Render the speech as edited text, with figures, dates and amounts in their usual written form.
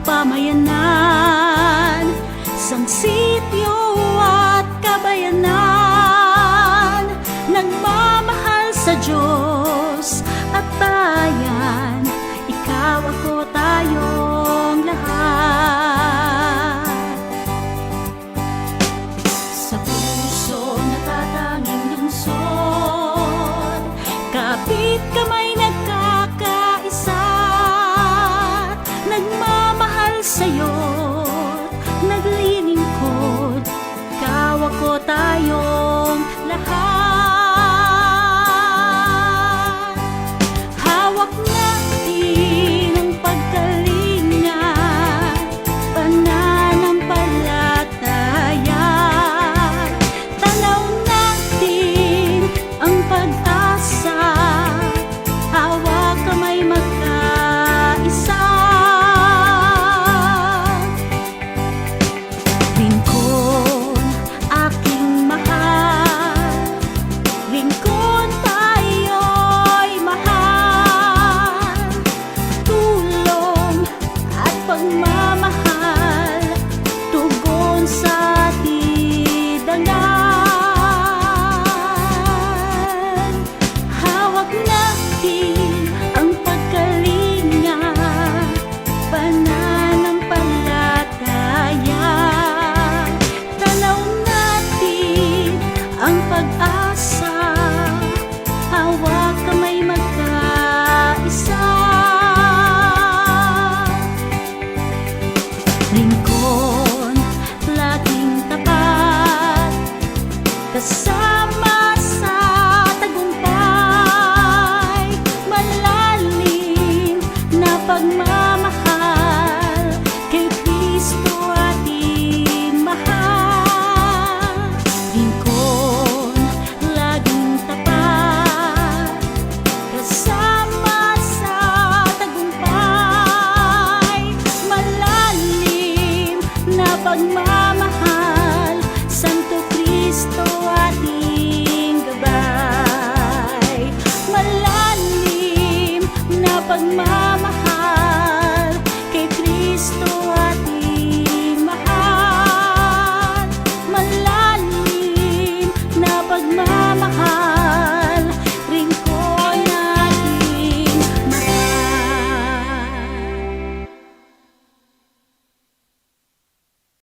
pamayanan, sang sityo at kabayanan, nagmamahal sa Diyos at bayan, ikaw, ako, tayong lahat. Sa puso natatanging lungsod, kapit kamay nagkakaisa, nagmamahal sa'yo't naglilingkod, ikaw, ako, tayong lahat. Hawak natin ang pagkalinga, pananampalataya, tanaw natin ang pag-asa, hawak kamay magkaisa. Lingkod, aking mahal, lingkod tayo'y mahal, tulong at pagmamahal, tugon sa tidangan. Hawak natin ang pagkalinga, pananampalataya, tanaw natin ang pag-asa, hawak kamay magkaisa. Lingkod, laging tapat, kasama sa tagumpay, malalim na pagmamahal,